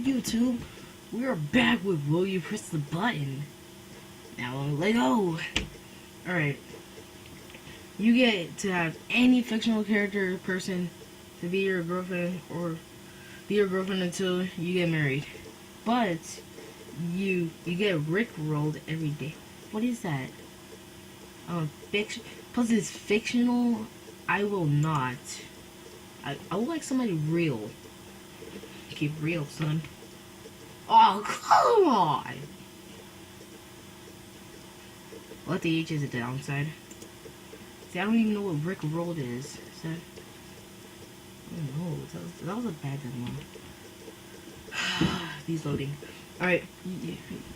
YouTube? We are back with Will You Press the Button? Now let go. Alright. You get to have any fictional character or person to be your girlfriend or be your girlfriend until you get married. But you get rickrolled every day. What is that? Fiction. Plus it's fictional. I will not. I would like somebody real. Keep real, son. Oh, come on! What the H is a downside? See, I don't even know what Rick Rolled is. So, oh no, that was a bad one. He's loading. Alright,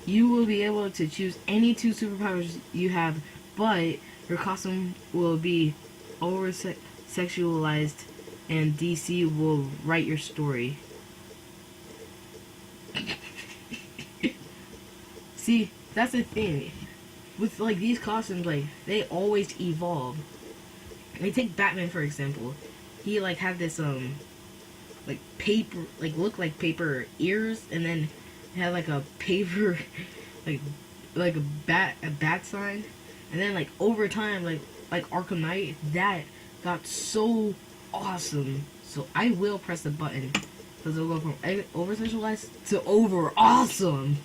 you will be able to choose any two superpowers you have, but your costume will be over-sexualized and DC will write your story. See, that's the thing. With, like, these costumes, like, they always evolve. Like, take Batman, for example. He, like, had this, like, paper, like, looked like paper ears, and then had, like, a paper, like a bat sign. And then, like, over time, like Arkham Knight, that got so awesome. So I will press the button. Because it'll go from over-sexualized to over-awesome.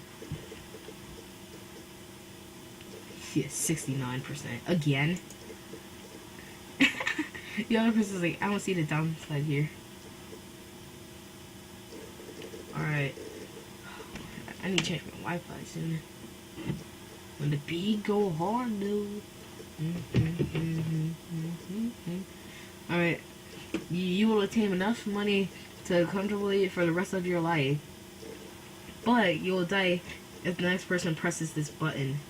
Yeah, 69%. Again. The other person's like, I don't see the downside here. Alright. I need to change my Wi-Fi soon. When the beat go hard, dude. Alright. You will attain enough money to comfortably for the rest of your life. But you will die if the next person presses this button.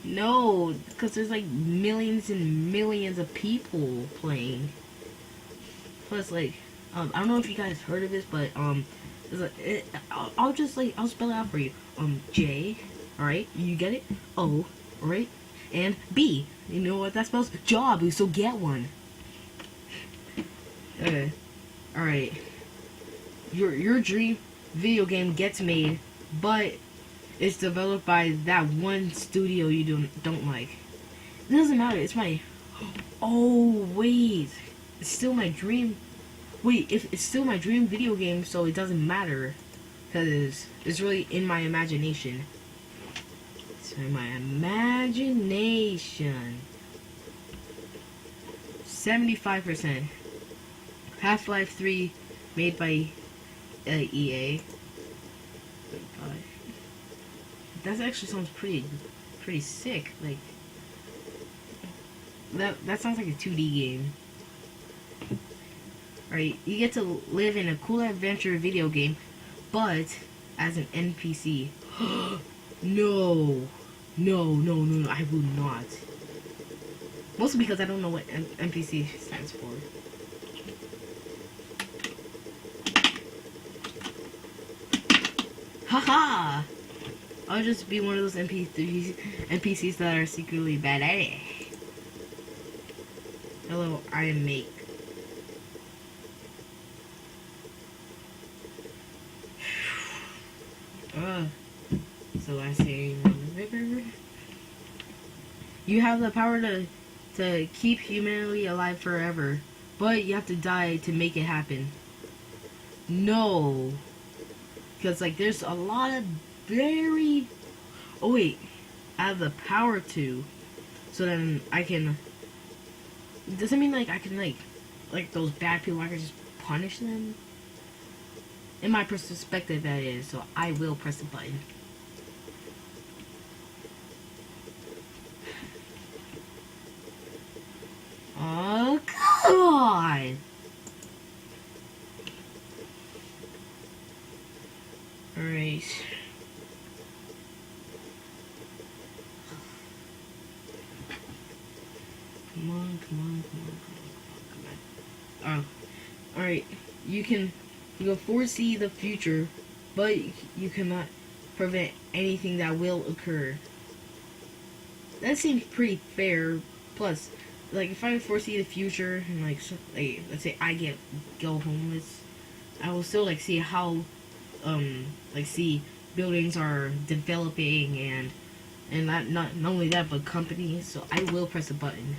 No, because there's like millions and millions of people playing. Plus, like, I don't know if you guys heard of this, but I'll spell it out for you. J, all right, you get it? O, all right, and B. You know what that spells? Job. So get one. Okay, all right. Your dream video game gets made, but it's developed by that one studio you don't like. It doesn't matter. It's my... Oh, wait. It's still my dream... Wait, if it's still my dream video game, so it doesn't matter. Because it's really in my imagination. It's in my imagination. 75%. Half-Life 3 made by EA. That actually sounds pretty sick. Like that sounds like a 2D game. Alright, you get to live in a cool adventure video game, but as an NPC. No, I will not. Mostly because I don't know what NPC stands for. Haha! I'll just be one of those NPCs that are secretly bad at it. Hello, I am Make. So I say, you have the power to keep humanity alive forever, but you have to die to make it happen. No, because like there's a lot of very... Oh wait, I have the power to, so then I can... Does it mean like I can like those bad people, I can just punish them? In my perspective, that is. So I will press the button. Oh God! Alright. Come on. Oh. Alright. You can foresee the future, but you cannot prevent anything that will occur. That seems pretty fair. Plus, like, if I foresee the future, and like let's say I go homeless, I will still like see how like see buildings are developing and not only that but companies. So I will press a button.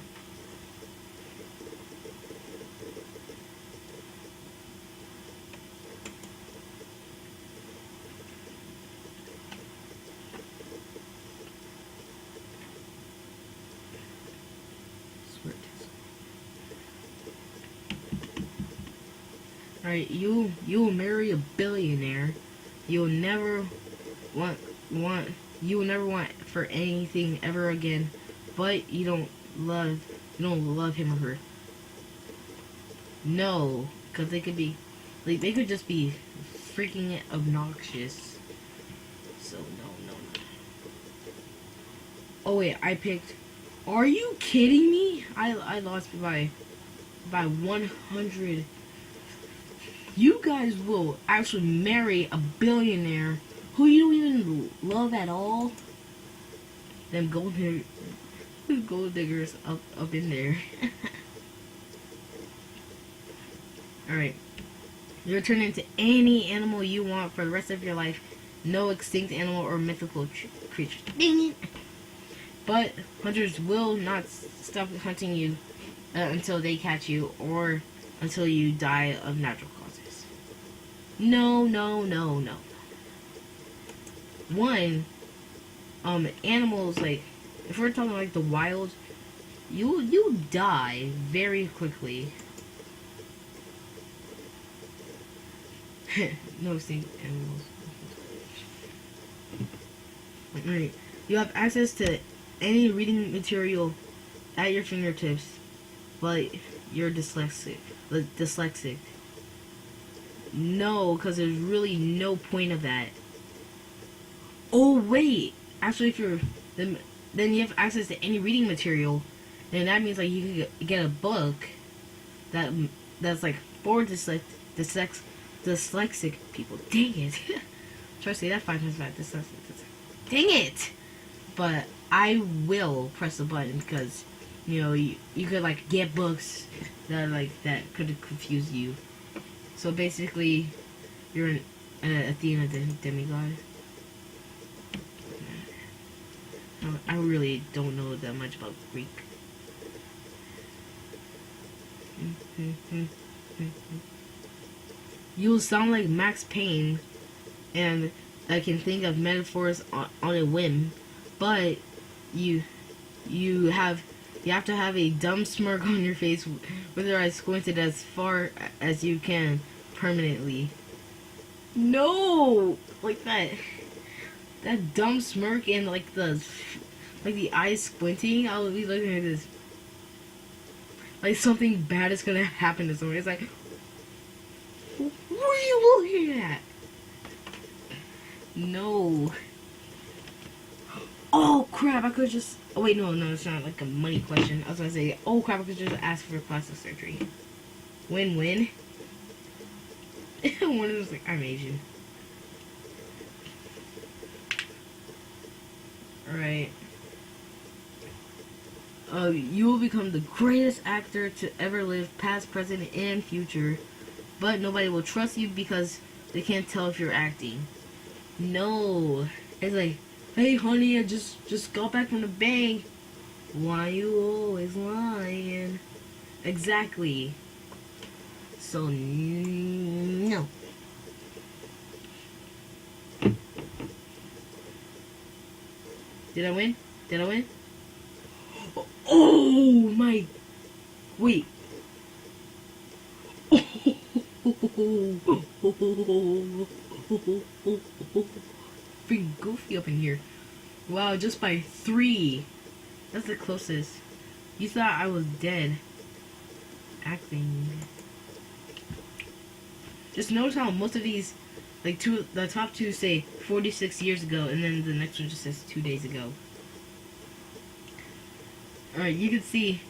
Alright, you will marry a billionaire. You'll never want you will never want for anything ever again, but you don't love him or her. No, because they could be like they could just be freaking obnoxious. So no. Oh wait, I picked. Are you kidding me? I lost by 100. You guys will actually marry a billionaire who you don't even love at all. Them gold diggers up in there. Alright. You'll turn into any animal you want for the rest of your life. No extinct animal or mythical creature. Dang it! But hunters will not stop hunting you until they catch you or until you die of natural causes. No. One, animals, like, if we're talking like the wild, you die very quickly. No extinct animals. Right. You have access to any reading material at your fingertips, but you're dyslexic. No, because there's really no point of that. Oh wait, actually, if you're then you have access to any reading material, and that means like you can get a book that's like for dyslexic people. Dang it! Try to say that 5 times fast. Dang it! But I will press the button because you could like get books that could confuse you. So basically, you're an Athena demigod. I really don't know that much about Greek. You'll sound like Max Payne, and I can think of metaphors on a whim, but you have to have a dumb smirk on your face with your eyes squinted as far as you can permanently. No, like that dumb smirk and like the eyes squinting. I'll be looking at this like something bad is gonna happen to someone. It's like, what are you looking at? No. Oh crap! I could just. Oh wait, no, it's not like a money question. I was gonna say, oh crap! I could just ask for plastic surgery. Win-win. One of those like, I'm Asian. Alright. You will become the greatest actor to ever live, past, present, and future. But nobody will trust you because they can't tell if you're acting. No. It's like, hey honey, I just got back from the bank. Why you always lying? Exactly. So, no. Did I win? Oh my! Wait. Freaking goofy up in here. Wow, just by 3. That's the closest. You thought I was dead. Acting. Just notice how most of these, like the top 2 say 46 years ago, and then the next one just says 2 days ago. Alright, you can see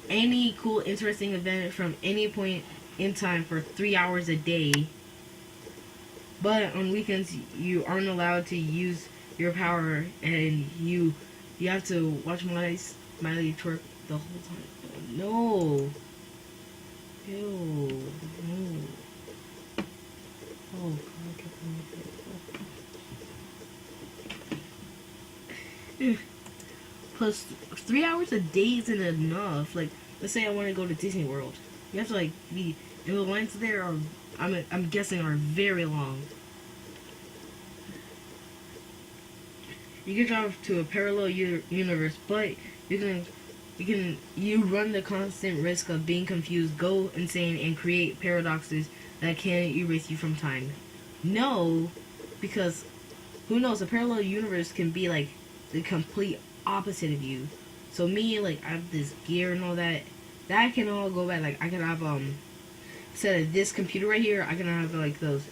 any cool, interesting event from any point in time for 3 hours a day. But on weekends, you aren't allowed to use your power, and you have to watch Miley twerk the whole time. No. Ew. No. Oh, God. Plus, 3 hours a day isn't enough. Like, let's say I want to go to Disney World. You have to, like, be... And the lines there are, I'm guessing, are very long. You can drive to a parallel universe, but you run the constant risk of being confused, go insane, and create paradoxes that can erase you from time. No, because who knows? A parallel universe can be like the complete opposite of you. So me, like, I have this gear and all that. That can all go back. Like, I can have instead of this computer right here, I can have like those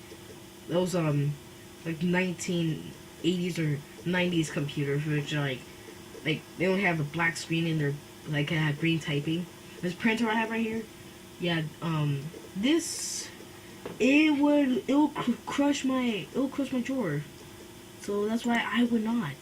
like 1980s or 90s computers, which are like they don't have the black screen and they're like can have green typing. This printer I have right here, yeah, this it'll crush my drawer. So that's why I would not.